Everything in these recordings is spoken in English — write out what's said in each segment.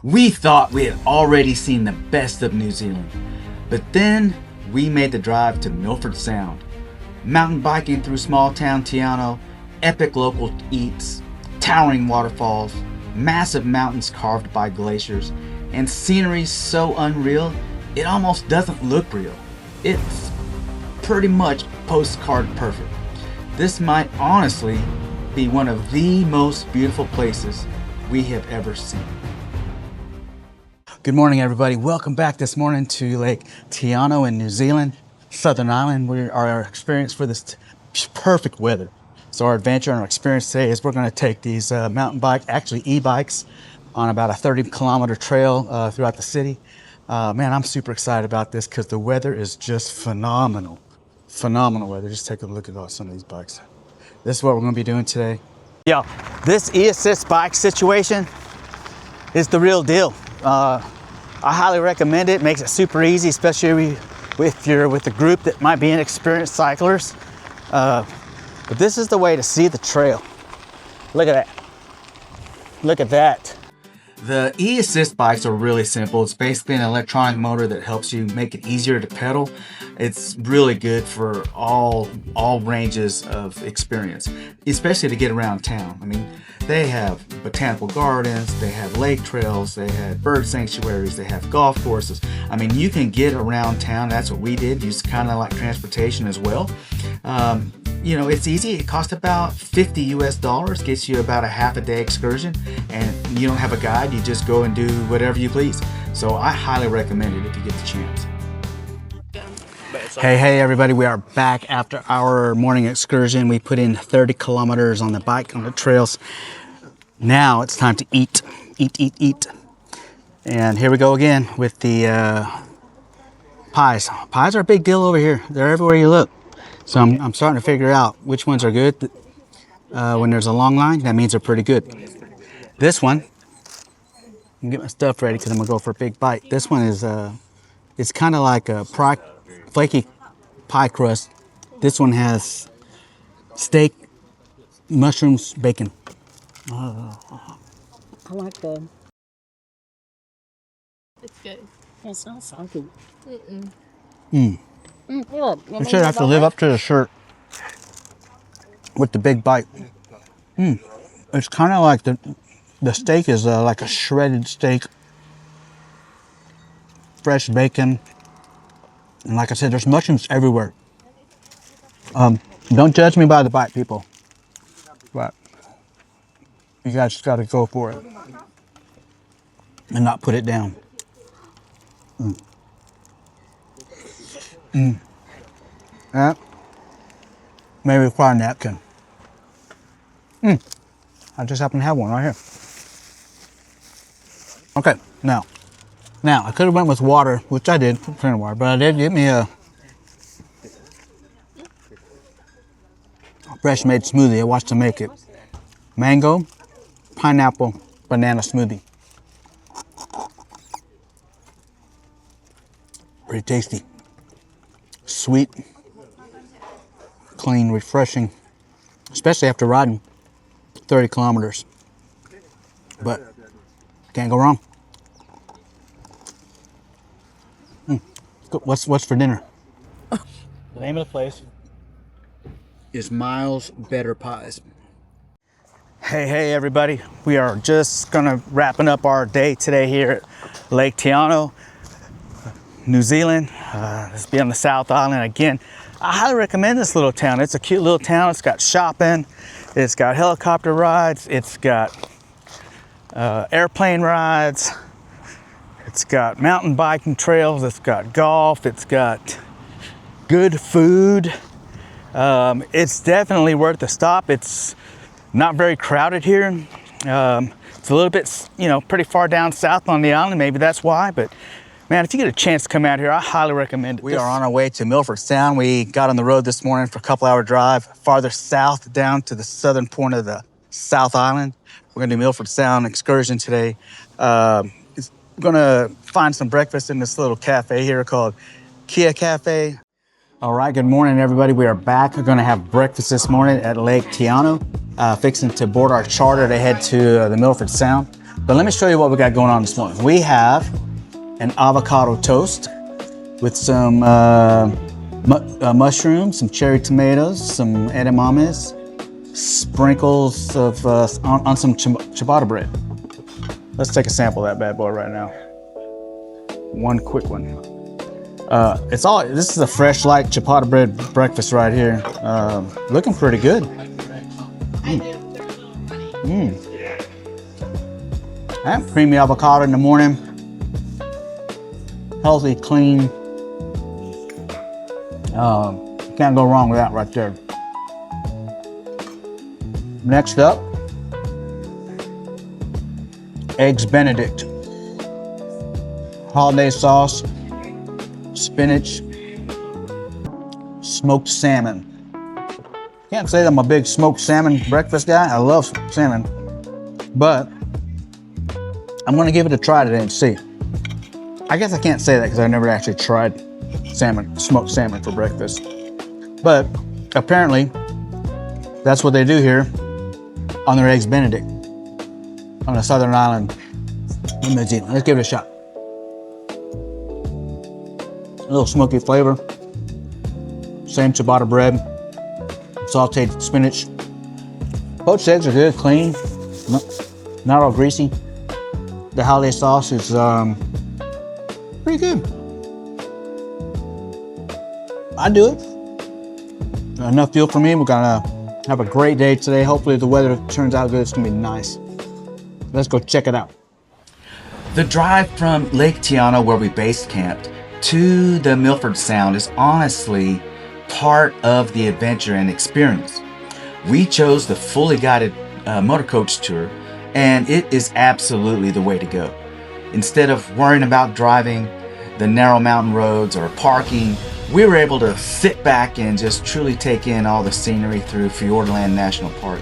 We thought we had already seen the best of New Zealand, but then we made the drive to Milford Sound. Mountain biking through small town Te Anau, epic local eats, towering waterfalls, massive mountains carved by glaciers, and scenery so unreal it almost doesn't look real. It's pretty much postcard perfect. This might honestly be one of the most beautiful places we have ever seen. Good morning, everybody. Welcome back this morning to Lake Te Anau in New Zealand, Southern Island. Our experience for this perfect weather. So our adventure and our experience today is we're going to take these mountain bike, actually e-bikes, on about a 30-kilometer trail throughout the city. Man, I'm super excited about this because the weather is just phenomenal. Phenomenal weather. Just take a look at some of these bikes. This is what we're going to be doing today. Yo, this e-assist bike situation is the real deal. I highly recommend it. Makes it super easy, especially if you're with a group that might be inexperienced cyclists. But this is the way to see the trail. Look at that. Look at that. The e-assist bikes are really simple. It's basically an electronic motor that helps you make it easier to pedal. It's really good for all ranges of experience, especially to get around town. I mean, they have botanical gardens, they have lake trails, they have bird sanctuaries, they have golf courses. I mean, you can get around town. That's what we did. Use kind of like transportation as well. You know, it's easy. It costs about $50 US, gets you about a half-a-day excursion, and you don't have a guide. You just go and do whatever you please. So I highly recommend it if you get the chance. Hey everybody, we are back after our morning excursion. We put in 30 kilometers on the bike, on the trails. Now it's time to eat. And here we go again with the pies. Pies are a big deal over here. They're everywhere you look. So I'm starting to figure out which ones are good. When there's a long line, that means they're pretty good. This one, I'm get my stuff ready because I'm gonna go for a big bite. This one is it's kind of like a flaky pie crust. This one has steak, mushrooms, bacon. I like that. It's good. It's not salty. You should have to live up to the shirt with the big bite. It's kind of like the steak is like a shredded steak, fresh bacon, and like I said, there's mushrooms everywhere. Don't judge me by the bite, people, but you guys just got to go for it and not put it down. That may require a napkin. I just happen to have one right here. Okay, now I could have went with water, which I did, plain of water, but I did get me a fresh made smoothie. I watched them make it. Mango, pineapple, banana smoothie. Pretty tasty. Sweet, clean, refreshing, especially after riding 30 kilometers. But can't go wrong. What's for dinner? The name of the place is Miles Better Pies. Hey everybody, we are just gonna wrapping up our day today here at Lake Te Anau, New Zealand. This will be on the South Island again. I highly recommend this little town. It's a cute little town. It's got shopping, it's got helicopter rides, it's got airplane rides, it's got mountain biking trails, it's got golf, it's got good food. It's definitely worth the stop. It's not very crowded here. It's a little bit, pretty far down south on the island. Maybe that's why, but man, if you get a chance to come out here, I highly recommend it. We are on our way to Milford Sound. We got on the road this morning for a couple-hour drive farther south down to the southern point of the South Island. We're gonna do Milford Sound excursion today. We're gonna find some breakfast in this little cafe here called Kia Cafe. All right, good morning, everybody. We are back. We're gonna have breakfast this morning at Lake Te Anau. Fixing to board our charter to head to the Milford Sound. But let me show you what we got going on this morning. We have an avocado toast with some mushrooms, some cherry tomatoes, some edamames, sprinkles of on some ciabatta bread. Let's take a sample of that bad boy right now. One quick one. This is a fresh light ciabatta bread breakfast right here. Looking pretty good. I have creamy avocado in the morning. Healthy, clean. Can't go wrong with that right there. Next up, Eggs Benedict. Holiday sauce, spinach, smoked salmon. Can't say that I'm a big smoked salmon breakfast guy. I love salmon, but I'm gonna give it a try today and see. I guess I can't say that because I never actually tried smoked salmon for breakfast. But apparently, that's what they do here on their Eggs Benedict on the southern island of New Zealand. Let's give it a shot. A little smoky flavor. Same ciabatta bread, sauteed spinach. Poached eggs are good, clean, not all greasy. The holiday sauce is pretty good. I do it. Enough fuel for me. We're gonna have a great day today. Hopefully the weather turns out good. It's gonna be nice. Let's go check it out. The drive from Lake Te Anau, where we base camped, to the Milford Sound is honestly part of the adventure and experience. We chose the fully guided motor coach tour, and it is absolutely the way to go. Instead of worrying about driving the narrow mountain roads or parking, we were able to sit back and just truly take in all the scenery through Fiordland National Park.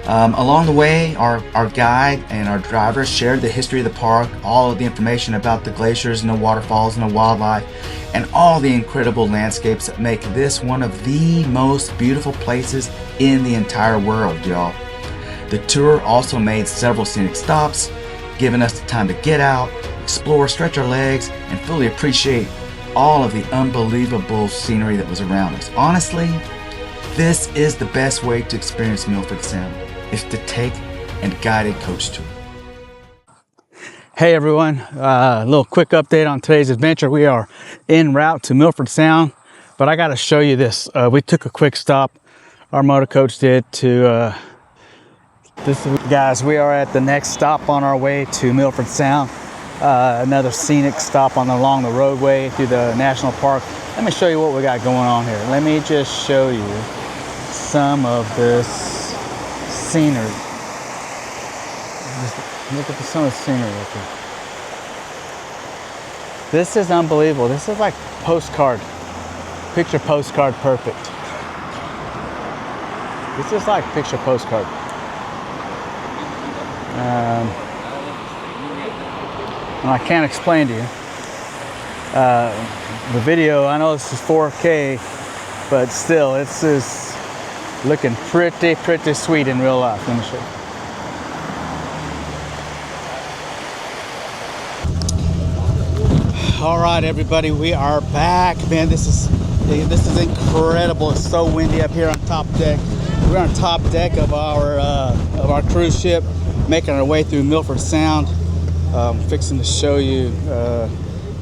Along the way, our guide and our driver shared the history of the park, all of the information about the glaciers and the waterfalls and the wildlife, and all the incredible landscapes that make this one of the most beautiful places in the entire world, y'all. The tour also made several scenic stops, giving us the time to get out, explore, stretch our legs, and fully appreciate all of the unbelievable scenery that was around us. Honestly, this is the best way to experience Milford Sound, is to take a guided coach tour. Hey everyone, a little quick update on today's adventure. We are en route to Milford Sound, but I gotta show you this. We took a quick stop, our motor coach did, to guys, we are at the next stop on our way to Milford Sound. Another scenic stop along the roadway through the national park. Let me show you what we got going on here. Let me just show you some of this scenery. Just look at some of the scenery right there. This is unbelievable. This is like postcard, picture postcard perfect. This is like picture postcard. And I can't explain to you. The video, I know this is 4K, but still, it's just looking pretty sweet in real life. Let me show you. All right, everybody, we are back. Man, this is incredible. It's so windy up here on top deck. We're on top deck of our cruise ship, making our way through Milford Sound. Fixing to show you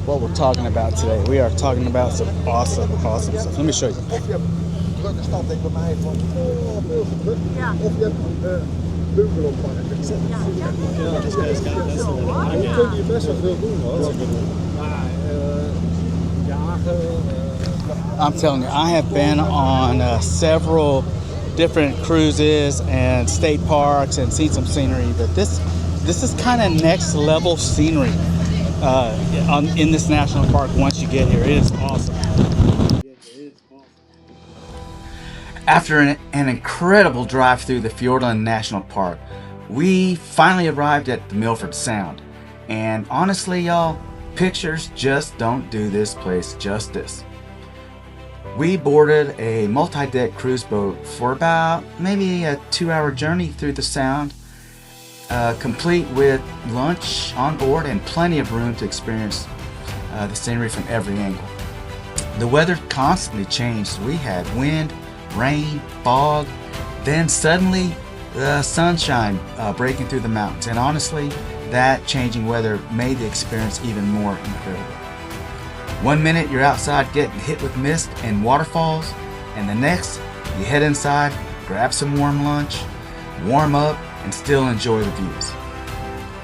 what we're talking about today. We are talking about some awesome stuff. Let me show you. I'm telling you, I have been on several different cruises and state parks and seen some scenery, but this is kind of next level scenery in this national park. Once you get here, it is awesome. After an incredible drive through the Fiordland National Park, we finally arrived at the Milford Sound. And honestly, y'all, pictures just don't do this place justice. We boarded a multi-deck cruise boat for about maybe a 2-hour journey through the Sound. complete with lunch on board and plenty of room to experience the scenery from every angle. The weather constantly changed. We had wind, rain, fog, then suddenly the sunshine breaking through the mountains. And honestly, that changing weather made the experience even more incredible. One minute you're outside getting hit with mist and waterfalls, and the next you head inside, grab some warm lunch, warm up, and still enjoy the views.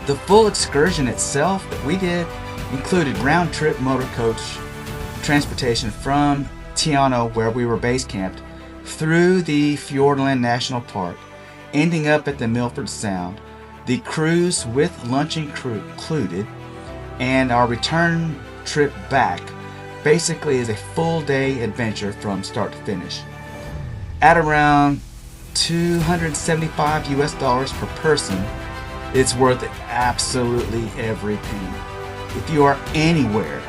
The full excursion itself that we did included round-trip motor coach transportation from Te Anau, where we were base camped, through the Fiordland National Park, ending up at the Milford Sound, the cruise with lunch included, and our return trip back basically is a full day adventure from start to finish. At around $275 US per person, it's worth it, absolutely every penny. If you are anywhere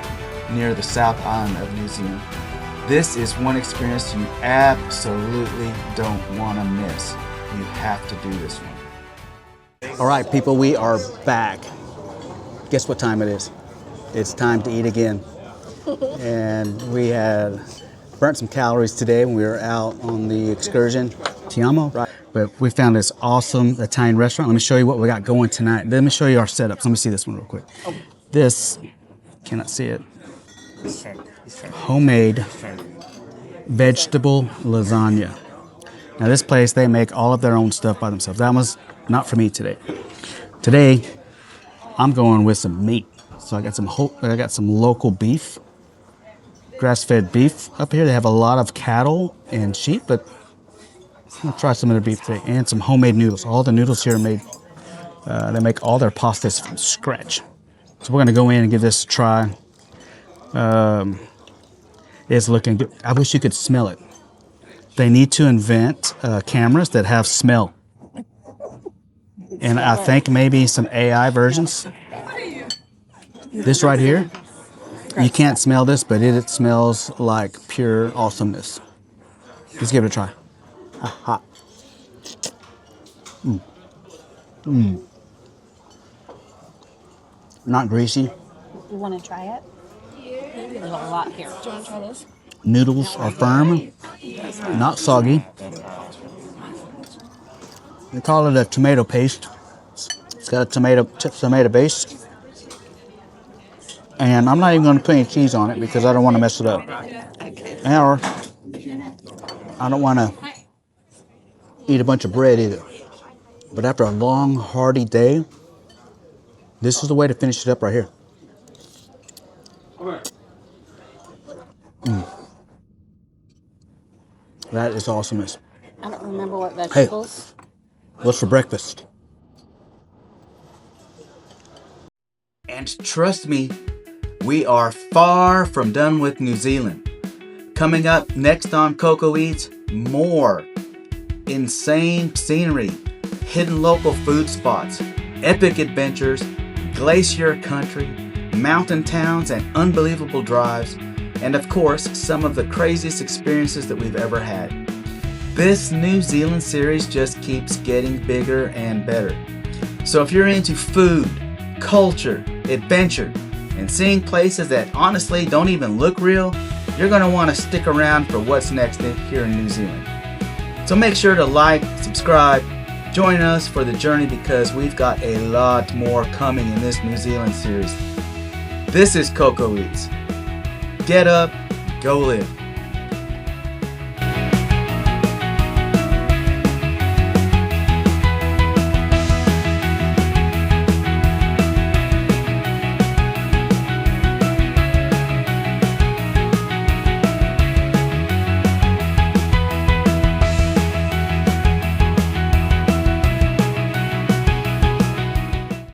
near the South Island of New Zealand, this is one experience you absolutely don't want to miss. You have to do this one. All right, people, we are back. Guess what time it is? It's time to eat again. And we had burnt some calories today when we were out on the excursion. Te Anau, right? But we found this awesome Italian restaurant. Let me show you what we got going tonight. Let me show you our setups. Let me see this one real quick. This, cannot see it. Homemade vegetable lasagna. Now this place, they make all of their own stuff by themselves. That was not for me today. Today, I'm going with some meat. So I got some local beef, grass-fed beef up here. They have a lot of cattle and sheep, but I'm gonna try some of their beef today, and some homemade noodles. All the noodles here are made. They make all their pastas from scratch. So we're gonna go in and give this a try. It's looking good. I wish you could smell it. They need to invent cameras that have smell. And I think maybe some AI versions. This right here, you can't smell this, but it smells like pure awesomeness. Let's give it a try. Hot. Not greasy. You want to try it? There's a lot here. Do you want to try this? Noodles are firm, not soggy. They call it a tomato paste. It's got a tomato base. And I'm not even going to put any cheese on it because I don't want to mess it up. Or I don't want to eat a bunch of bread either. But after a long, hearty day, this is the way to finish it up right here. That is awesomeness. I don't remember what vegetables. Hey, what's for breakfast? And trust me, we are far from done with New Zealand. Coming up next on Koko Eats, more insane scenery, hidden local food spots, epic adventures, glacier country, mountain towns, and unbelievable drives, and of course, some of the craziest experiences that we've ever had. This New Zealand series just keeps getting bigger and better. So if you're into food, culture, adventure, and seeing places that honestly don't even look real, you're going to want to stick around for what's next here in New Zealand. So make sure to like, subscribe, join us for the journey because we've got a lot more coming in this New Zealand series. This is Koko Eats. Get up, go live.